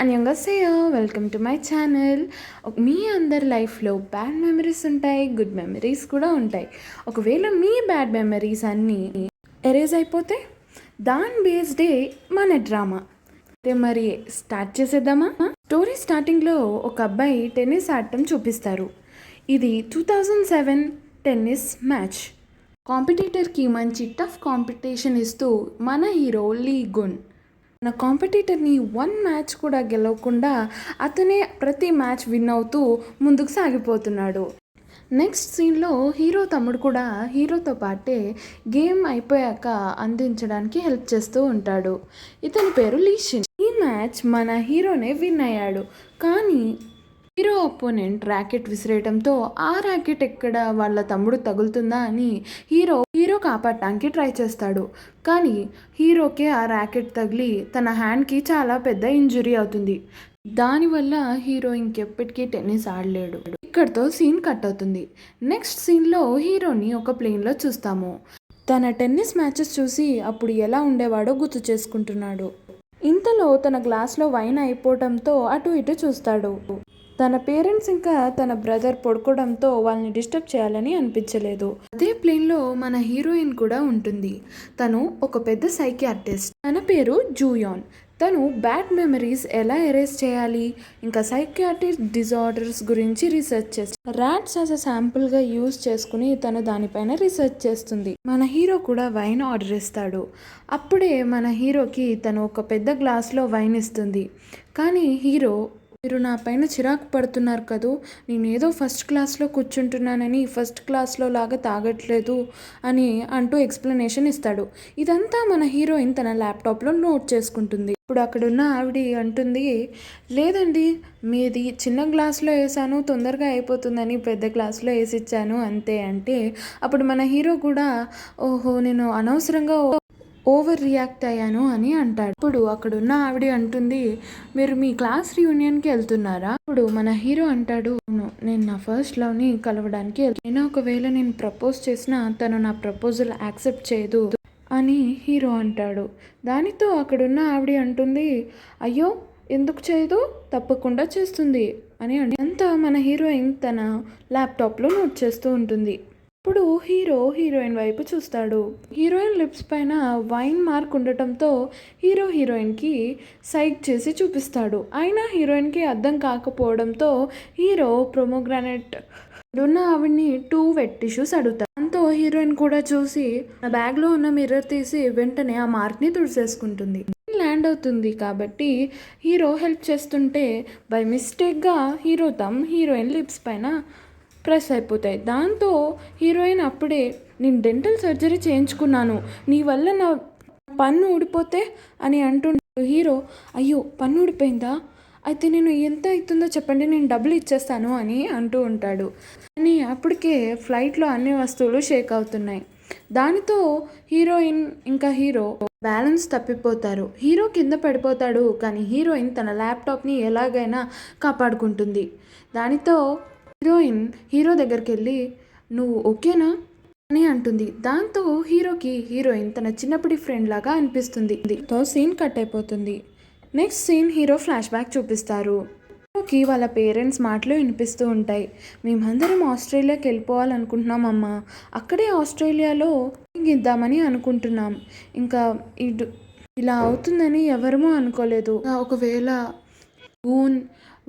అన్యంగసేయో welcome to my channel. మీ అందరి లైఫ్లో bad memories ఉంటాయి, గుడ్ మెమరీస్ కూడా ఉంటాయి. ఒకవేళ మీ బ్యాడ్ మెమరీస్ అన్నీ ఎరేజ్ అయిపోతే దాని బేస్డే మన డ్రామా అయితే మరి స్టార్ట్ చేసేద్దామా? స్టోరీ స్టార్టింగ్లో ఒక అబ్బాయి టెన్నిస్ ఆడటం చూపిస్తారు. ఇది 2007 టెన్నిస్ మ్యాచ్. కాంపిటీటర్కి మంచి టఫ్ కాంపిటీషన్ ఇస్తూ మన హీరో లీ గున్ నా కాంపిటీటర్ని 1 మ్యాచ్ కూడా గెలవకుండా అతనే ప్రతి మ్యాచ్ విన్ అవుతూ ముందుకు సాగిపోతున్నాడు. నెక్స్ట్ సీన్లో హీరో తమ్ముడు కూడా హీరోతో పాటే గేమ్ అయిపోయాక అందించడానికి హెల్ప్ చేస్తూ ఉంటాడు. ఇతని పేరు లీషిన్. ఈ మ్యాచ్ మన హీరోనే విన్ అయ్యాడు. కానీ హీరో అపోనెంట్ ర్యాకెట్ విసిరేయడంతో ఆ ర్యాకెట్ ఎక్కడ వాళ్ళ తమ్ముడు తగులుతుందా అని హీరో కాపాడటానికి ట్రై చేస్తాడు. కానీ హీరోకే ఆ ర్యాకెట్ తగిలి తన హ్యాండ్కి చాలా పెద్ద ఇంజురీ అవుతుంది. దానివల్ల హీరో ఇంకెప్పటికీ టెన్నిస్ ఆడలేడు. ఇక్కడితో సీన్ కట్ అవుతుంది. నెక్స్ట్ సీన్లో హీరోని ఒక ప్లేన్లో చూస్తాము. తన టెన్నిస్ మ్యాచెస్ చూసి అప్పుడు ఎలా ఉండేవాడో గుర్తు చేసుకుంటున్నాడు. ఇంతలో తన గ్లాస్లో వైన్ అయిపోవడంతో అటు ఇటు చూస్తాడు. తన పేరెంట్స్ ఇంకా తన బ్రదర్ పడుకోవడంతో వాళ్ళని డిస్టర్బ్ చేయాలని అనిపించలేదు. అదే ప్లేన్లో మన హీరోయిన్ కూడా ఉంటుంది. తను ఒక పెద్ద సైకియాట్రిస్ట్. తన పేరు జూయాన్. తను బ్యాడ్ మెమరీస్ ఎలా ఎరేజ్ చేయాలి, ఇంకా సైకియాట్రిక్ డిజార్డర్స్ గురించి రీసెర్చ్ చేస్తుంది. ర్యాట్స్ యాజ్ అ శాంపుల్గా యూజ్ చేసుకుని తను దానిపైన రీసెర్చ్ చేస్తుంది. మన హీరో కూడా వైన్ ఆర్డర్ ఇస్తాడు. అప్పుడే మన హీరోకి తను ఒక పెద్ద గ్లాస్లో వైన్ ఇస్తుంది. కానీ హీరో, మీరు నా పైన చిరాకు పడుతున్నారు కదూ, నేను ఏదో ఫస్ట్ క్లాస్లో కూర్చుంటున్నానని ఫస్ట్ క్లాస్లో లాగా తాగట్లేదు అని అంటూ ఎక్స్ప్లెనేషన్ ఇస్తాడు. ఇదంతా మన హీరోయిన్ తన ల్యాప్టాప్లో నోట్ చేసుకుంటుంది. ఇప్పుడు అక్కడున్న ఆవిడ అంటుంది, లేదండి మీది చిన్న గ్లాస్లో వేసాను, తొందరగా అయిపోతుందని పెద్ద గ్లాస్లో వేసిచ్చాను అంతే. అంటే అప్పుడు మన హీరో కూడా, ఓహో నేను అనవసరంగా ఓవర్ రియాక్ట్ అయ్యాను అని అంటాడు. ఇప్పుడు అక్కడున్న ఆవిడ అంటుంది, మీరు మీ క్లాస్ రీయూనియన్కి వెళ్తున్నారా? ఇప్పుడు మన హీరో అంటాడు, నేను నా ఫస్ట్ లవ్ని కలవడానికి వెళ్తున్నా. ఒకవేళ నేను ప్రపోజ్ చేసినా తను నా ప్రపోజల్ యాక్సెప్ట్ చేయదు అని హీరో అంటాడు. దానితో అక్కడున్న ఆవిడ అంటుంది, అయ్యో ఎందుకు చేయదు, తప్పకుండా చేస్తుంది అని అంతా మన హీరోయిన్ తన ల్యాప్టాప్లో నోట్ చేస్తూ ఉంటుంది. ఇప్పుడు హీరో హీరోయిన్ వైపు చూస్తాడు. హీరోయిన్ లిప్స్ పైన వైన్ మార్క్ ఉండటంతో హీరోయిన్కి సైక్ చేసి చూపిస్తాడు. అయినా హీరోయిన్కి అర్థం కాకపోవడంతో హీరో ప్రొమోగ్రానైట్ ఉన్న ఆవిడ్ని 2 వెట్ టిష్యూస్ అడుగుతాడు. దాంతో హీరోయిన్ కూడా చూసి నా బ్యాగ్లో ఉన్న మిర్రర్ తీసి వెంటనే ఆ మార్క్ని తుడిసేసుకుంటుంది. ల్యాండ్ అవుతుంది కాబట్టి హీరో హెల్ప్ చేస్తుంటే బై మిస్టేక్గా హీరోయిన్ లిప్స్ పైన ప్రెస్ అయిపోతాయి. దాంతో హీరోయిన్ అప్పుడే, నేను డెంటల్ సర్జరీ చేయించుకున్నాను, నీ వల్ల నా పన్ను ఊడిపోతే అని అంటుంటే హీరో, అయ్యో పన్ను ఊడిపోయిందా, అయితే నేను ఎంత అవుతుందో చెప్పండి, నేను డబ్బులు ఇచ్చేస్తాను అని అంటూ ఉంటాడు. కానీ అప్పటికే ఫ్లైట్లో అన్ని వస్తువులు షేక్ అవుతున్నాయి. దానితో హీరోయిన్ ఇంకా హీరో బ్యాలెన్స్ తప్పిపోతారు. హీరో కింద పడిపోతాడు. కానీ హీరోయిన్ తన ల్యాప్టాప్ని ఎలాగైనా కాపాడుకుంటుంది. దానితో హీరోయిన్ హీరో దగ్గరికి వెళ్ళి, నువ్వు ఓకేనా అని అంటుంది. దాంతో హీరోకి హీరోయిన్ తన చిన్నప్పటి ఫ్రెండ్ లాగా అనిపిస్తుంది. తో సీన్ కట్ అయిపోతుంది. Next scene hero flash back చూపిస్తారు. హీరోకి వాళ్ళ పేరెంట్స్ మాటలు వినిపిస్తూ ఉంటాయి. మేమందరం ఆస్ట్రేలియాకి వెళ్ళిపోవాలనుకుంటున్నాం అమ్మా, అక్కడే ఆస్ట్రేలియాలో ఇద్దామని అనుకుంటున్నాం. ఇంకా ఇలా అవుతుందని ఎవరమూ అనుకోలేదు. ఒకవేళ గూన్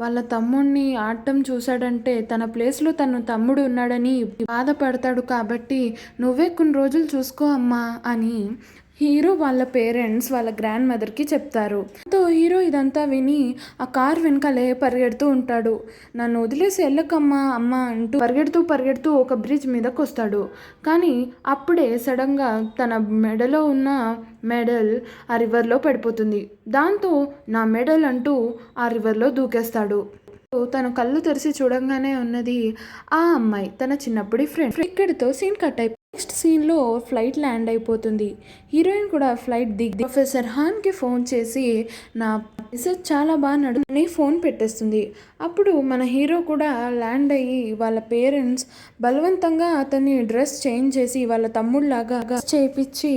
వాళ్ళ తమ్ముడిని ఆడటం చూశాడంటే తన ప్లేస్లో తన తమ్ముడు ఉన్నాడని బాధపడతాడు. కాబట్టి నువ్వే కొన్ని రోజులు చూసుకో అమ్మా అని హీరో వాళ్ళ పేరెంట్స్ వాళ్ళ గ్రాండ్ మదర్కి చెప్తారు. తో హీరో ఇదంతా విని ఆ కార్ వెనకాలే పరిగెడుతూ ఉంటాడు. నన్ను వదిలేసి వెళ్ళకమ్మా అమ్మ అంటూ పరిగెడుతూ ఒక బ్రిడ్జ్ మీదకి వస్తాడు. కానీ అప్పుడే సడన్గా తన మెడలో ఉన్న మెడల్ ఆ రివర్లో పడిపోతుంది. దాంతో నా మెడల్ అంటూ ఆ రివర్లో దూకేస్తాడు. తను కళ్ళు తెరిచి చూడంగానే ఉన్నది ఆ అమ్మాయి, తన చిన్నప్పటి ఫ్రెండ్. ఇక్కడితో సీన్ కట్ అయిపోయింది. నెక్స్ట్ సీన్లో ఫ్లైట్ ల్యాండ్ అయిపోతుంది. హీరోయిన్ కూడా ఫ్లైట్ దిగి ప్రొఫెసర్ హాన్కి ఫోన్ చేసి నా రీసెర్చ్ చాలా బాగా నడుని ఫోన్ పెట్టేస్తుంది. అప్పుడు మన హీరో కూడా ల్యాండ్ అయ్యి వాళ్ళ పేరెంట్స్ బలవంతంగా అతన్ని డ్రెస్ చేంజ్ చేసి వాళ్ళ తమ్ముళ్ళలాగా చేయించి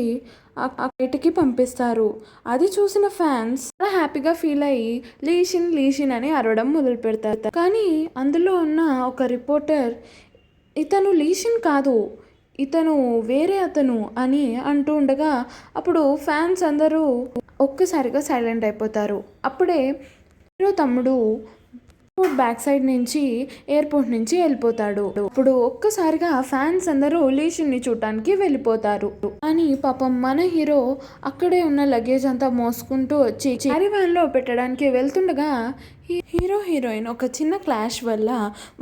ఆ బయటికి పంపిస్తారు. అది చూసిన ఫ్యాన్స్ హ్యాపీగా ఫీల్ అయ్యి లీషిన్ లీషిన్ అని అరవడం మొదలు పెడతారు. కానీ అందులో ఉన్న ఒక రిపోర్టర్ ఇతను లీషిన్ కాదు, ఇతను వేరే అతను అని అంటూ ఉండగా అప్పుడు ఫ్యాన్స్ అందరూ ఒక్కసారిగా సైలెంట్ అయిపోతారు. అప్పుడే హీరో తమ్ముడు బ్యాక్ సైడ్ నుంచి ఎయిర్పోర్ట్ నుంచి వెళ్ళిపోతాడు. అప్పుడు ఒక్కసారిగా ఫ్యాన్స్ అందరూ లీషిన్ని చూడటానికి వెళ్ళిపోతారు. కానీ పాపం మన హీరో అక్కడే ఉన్న లగేజ్ అంతా మోసుకుంటూ వచ్చి క్యారీవాన్లో పెట్టడానికి వెళ్తుండగా హీరో హీరోయిన్ ఒక చిన్న క్లాష్ వల్ల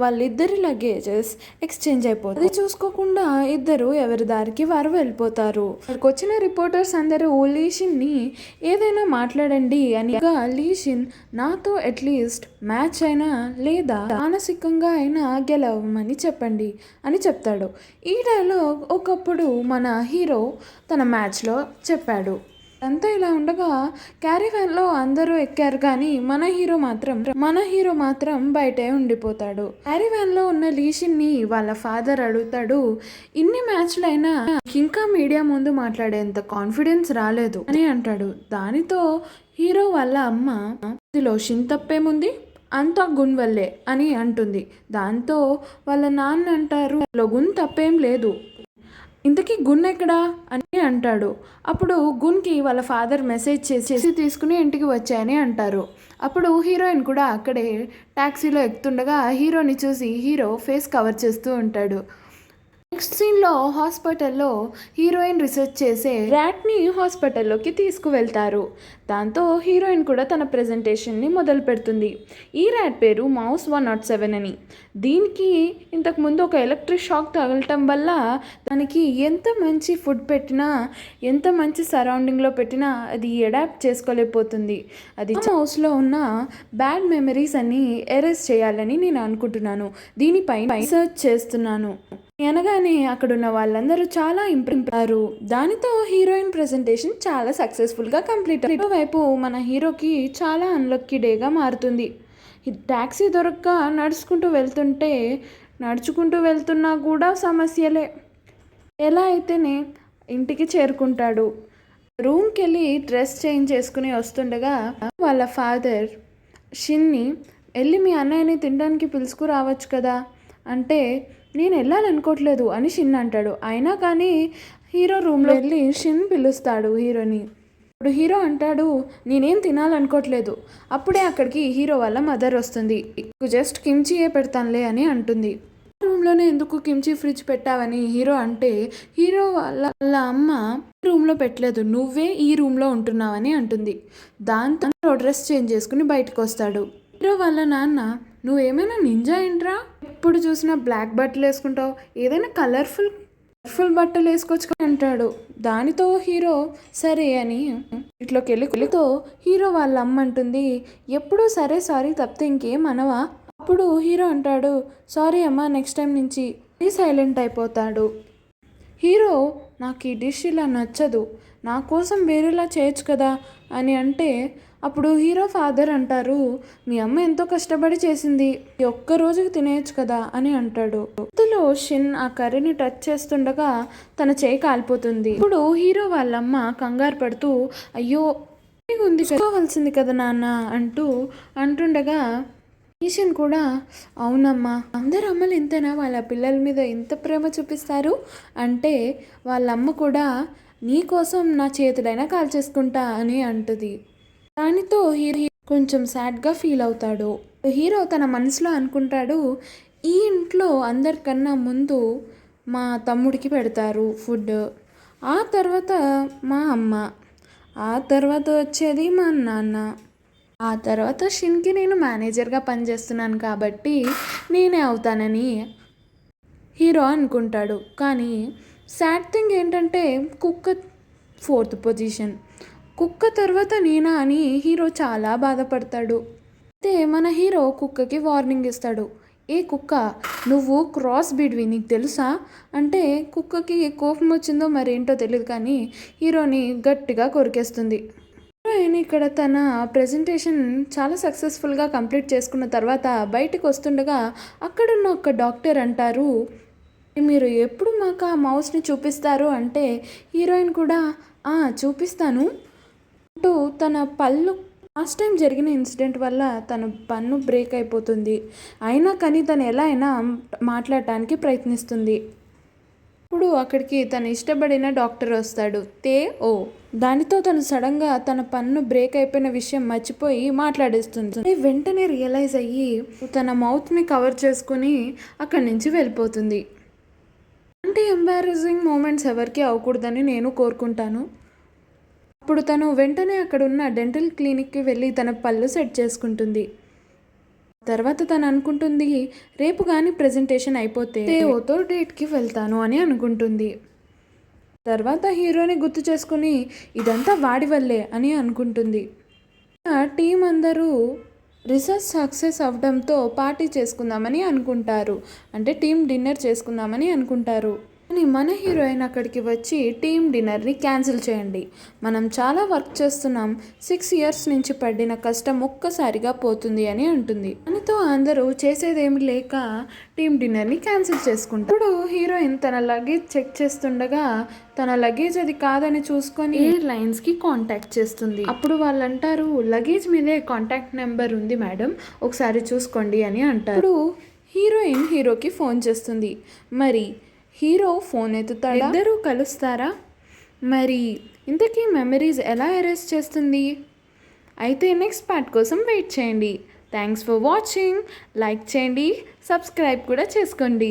వాళ్ళిద్దరి లగేజెస్ ఎక్స్చేంజ్ అయిపోతారు. అది చూసుకోకుండా ఇద్దరు ఎవరి దారికి వారు వెళ్ళిపోతారు. అక్కడికి వచ్చిన రిపోర్టర్స్ అందరూ లీషిన్ని ఏదైనా మాట్లాడండి అని, లీషిన్ నాతో అట్లీస్ట్ మ్యాచ్ అయినా లేదా మానసికంగా అయినా గెలవమని చెప్పండి అని చెప్తాడు. ఈ డైలాగ్ ఒకప్పుడు మన హీరో తన మ్యాచ్లో చెప్పాడు. అంతా ఇలా ఉండగా క్యారీవాన్లో అందరూ ఎక్కారు కానీ మన హీరో మాత్రం బయటే ఉండిపోతాడు. క్యారీవాన్లో ఉన్న లీషిన్ని వాళ్ళ ఫాదర్ అడుగుతాడు, ఇన్ని మ్యాచ్లు అయినా ఇంకా మీడియా ముందు మాట్లాడేంత కాన్ఫిడెన్స్ రాలేదు అని అంటాడు. దానితో హీరో వాళ్ళ అమ్మ ఇందులో షిన్ తప్పేముంది, అంతా గున్ వల్లే అని అంటుంది. దాంతో వాళ్ళ నాన్న అంటారు, గున్ తప్పేం లేదు, ఇంతకీ గున్ ఎక్కడా అని అంటాడు. అప్పుడు గున్కి వాళ్ళ ఫాదర్ మెసేజ్ చేసి తీసుకుని ఇంటికి వచ్చాయని అంటారు. అప్పుడు హీరోయిన్ కూడా అక్కడే ట్యాక్సీలో ఎక్కుతుండగా హీరోని చూసి హీరో ఫేస్ కవర్ చేస్తూ ఉంటాడు. నెక్స్ట్ సీన్లో హాస్పిటల్లో హీరోయిన్ రీసెర్చ్ చేసే ర్యాట్ని హాస్పిటల్లోకి తీసుకువెళ్తారు. దాంతో హీరోయిన్ కూడా తన ప్రెజెంటేషన్ని మొదలు పెడుతుంది. ఈ ర్యాట్ పేరు మౌస్ 107 అని. దీనికి ఇంతకుముందు ఒక ఎలక్ట్రిక్ షాక్ తగలటం వల్ల దానికి ఎంత మంచి ఫుడ్ పెట్టినా, ఎంత మంచి సరౌండింగ్లో పెట్టినా అది అడాప్ట్ చేసుకోలేకపోతుంది. అది మౌస్లో ఉన్న బ్యాడ్ మెమరీస్ అన్ని ఎరేజ్ చేయాలని నేను అనుకుంటున్నాను, దీనిపై రీసెర్చ్ చేస్తున్నాను అనగానే అక్కడున్న వాళ్ళందరూ చాలా ఇంప్రెస్. దానితో హీరోయిన్ ప్రెజెంటేషన్ చాలా సక్సెస్ఫుల్గా కంప్లీట్. వైపు మన హీరోకి చాలా అన్లక్కీ డేగా మారుతుంది. ట్యాక్సీ దొరక్క నడుచుకుంటూ వెళ్తున్నా కూడా సమస్యలే. ఎలా అయితేనే ఇంటికి చేరుకుంటాడు. రూమ్కి వెళ్ళి డ్రెస్ చేంజ్ చేసుకుని వస్తుండగా వాళ్ళ ఫాదర్ షిన్ని వెళ్ళి మీ అన్నయ్యని తినడానికి పిలుచుకురావచ్చు కదా అంటే, నేను వెళ్ళాలనుకోవట్లేదు అని షిన్ అంటాడు. అయినా కానీ హీరో రూమ్లో వెళ్ళి షిన్ పిలుస్తాడు హీరోని. ఇప్పుడు హీరో అంటాడు, నేనేం తినాలనుకోవట్లేదు. అప్పుడే అక్కడికి హీరో వాళ్ళ మదర్ వస్తుంది. జస్ట్ కిమ్చీయే పెడతానులే అని అంటుంది. రూమ్లోనే ఎందుకు కిమ్చీ ఫ్రిడ్జ్ పెట్టావని హీరో అంటే, హీరో వాళ్ళ అమ్మ రూమ్లో పెట్టలేదు, నువ్వే ఈ రూమ్లో ఉంటున్నావని అంటుంది. దాంతో డ్రెస్ చేంజ్ చేసుకుని బయటకు వస్తాడు. హీరో వాళ్ళ నాన్న, నువ్వేమైనా నింజా ఏంట్రా, ఎప్పుడు చూసినా బ్లాక్ బట్టలు వేసుకుంటావు, ఏదైనా కలర్ఫుల్ బట్టలు వేసుకోవచ్చు అంటాడు. దానితో హీరో సరే అని ఇంట్లోకి వెళ్ళితో హీరో వాళ్ళ అమ్మ అంటుంది, ఎప్పుడూ సరే సారీ తప్పితే ఇంకేం అనవా. అప్పుడు హీరో అంటాడు, సారీ అమ్మా, నెక్స్ట్ టైం నుంచి సైలెంట్ అయిపోతాడు. హీరో, నాకు ఈ డిష్ ఇలా నచ్చదు, నా కోసం వేరేలా చేయొచ్చు కదా అని అంటే, అప్పుడు హీరో ఫాదర్ అంటారు, మీ అమ్మ ఎంతో కష్టపడి చేసింది, ఒక్క రోజుకి తినేయచ్చు కదా అని అంటాడు. ఇంతలో షిన్ ఆ కర్రీని టచ్ చేస్తుండగా తన చేయి కాలిపోతుంది. ఇప్పుడు హీరో వాళ్ళమ్మ కంగారు పడుతూ, అయ్యో ఉంది చేసుకోవాల్సింది కదా నాన్న అంటుండగా ఈషన్ కూడా, అవునమ్మా, అందరు అమ్మలు ఇంతేనా వాళ్ళ పిల్లల మీద ఇంత ప్రేమ చూపిస్తారు అంటే, వాళ్ళమ్మ కూడా నీకోసం నా చేతులైనా కాల్చేసుకుంటా అని అంటుంది. దానితో హీరో కొంచెం సాడ్గా ఫీల్ అవుతాడు. హీరో తన మనసులో అనుకుంటాడు, ఈ ఇంట్లో అందరికన్నా ముందు మా తమ్ముడికి పెడతారు ఫుడ్, ఆ తర్వాత మా అమ్మ, ఆ తర్వాత వచ్చేది మా నాన్న, ఆ తర్వాత షిన్కి నేను మేనేజర్గా పనిచేస్తున్నాను కాబట్టి నేనే అవుతానని హీరో అనుకుంటాడు. కానీ సాడ్ థింగ్ ఏంటంటే కుక్క 4th పొజిషన్, కుక్క తర్వాత నేనా అని హీరో చాలా బాధపడతాడు. అయితే మన హీరో కుక్కకి వార్నింగ్ ఇస్తాడు, ఏ కుక్క, నువ్వు క్రాస్ బ్రీడ్వి, నీకు తెలుసా అంటే కుక్కకి కోపం వచ్చిందో మరేంటో తెలియదు కానీ హీరోని గట్టిగా కొరికేస్తుంది. హీరోయిన్ ఇక్కడ తన ప్రెజెంటేషన్ చాలా సక్సెస్ఫుల్గా కంప్లీట్ చేసుకున్న తర్వాత బయటకు వస్తుండగా అక్కడున్న ఒక డాక్టర్ అంటారు, మీరు ఎప్పుడు మాకు ఆ మౌస్ని చూపిస్తారు అంటే హీరోయిన్ కూడా చూపిస్తాను అంటూ తన పళ్ళు లాస్ట్ టైం జరిగిన ఇన్సిడెంట్ వల్ల తన పన్ను బ్రేక్ అయిపోతుంది. అయినా కానీ తను ఎలా అయినా మాట్లాడటానికి ప్రయత్నిస్తుంది. ఇప్పుడు అక్కడికి తను ఇష్టపడిన డాక్టర్ వస్తాడు, ఓ. దానితో తను సడన్గా తన పన్ను బ్రేక్ అయిపోయిన విషయం మర్చిపోయి మాట్లాడేస్తుంది. వెంటనే రియలైజ్ అయ్యి తన మౌత్ని కవర్ చేసుకుని అక్కడి నుంచి వెళ్ళిపోతుంది. అంటే ఎంబారసింగ్ మూమెంట్స్ ఎవరికి అవ్వకూడదని నేను కోరుకుంటాను. అప్పుడు తను వెంటనే అక్కడున్న డెంటల్ క్లినిక్కి వెళ్ళి తన పళ్ళు సెట్ చేసుకుంటుంది. తర్వాత తను అనుకుంటుంది, రేపు కానీ ప్రెజెంటేషన్ అయిపోతే ఓతో డేట్కి వెళ్తాను అని అనుకుంటుంది. తర్వాత హీరోని గుర్తు చేసుకుని ఇదంతా వాడి వల్లే అని అనుకుంటుంది. టీం అందరూ రీసెర్చ్ సక్సెస్ అవ్వడంతో పార్టీ చేసుకుందామని అనుకుంటారు. అంటే టీం డిన్నర్ చేసుకుందామని అనుకుంటారు. కానీ మన హీరోయిన్ అక్కడికి వచ్చి టీమ్ డిన్నర్ని క్యాన్సిల్ చేయండి, మనం చాలా వర్క్ చేస్తున్నాం, 6 ఇయర్స్ నుంచి పడిన కష్టం ఒక్కసారిగా పోతుంది అని అంటుంది. దానితో అందరూ చేసేదేమి లేక టీమ్ డిన్నర్ని క్యాన్సిల్ చేసుకుంటారు. ఇప్పుడు హీరోయిన్ తన లగేజ్ చెక్ చేస్తుండగా తన లగేజ్ అది కాదని చూసుకొని ఎయిర్లైన్స్కి కాంటాక్ట్ చేస్తుంది. అప్పుడు వాళ్ళు అంటారు, లగేజ్ మీదే కాంటాక్ట్ నెంబర్ ఉంది మేడం, ఒకసారి చూసుకోండి అని అంటారు. ఇప్పుడు హీరోయిన్ హీరోకి ఫోన్ చేస్తుంది. మరి హీరో ఫోన్ ఎత్తుతాడా? ఇద్దరూ కలుస్తారా? మరి ఇంతకీ మెమరీస్ ఎలా ఎరేజ్ చేస్తుంది? అయితే నెక్స్ట్ పార్ట్ కోసం వెయిట్ చేయండి. Thanks for watching. లైక్ చేయండి, సబ్స్క్రైబ్ కూడా చేసుకోండి.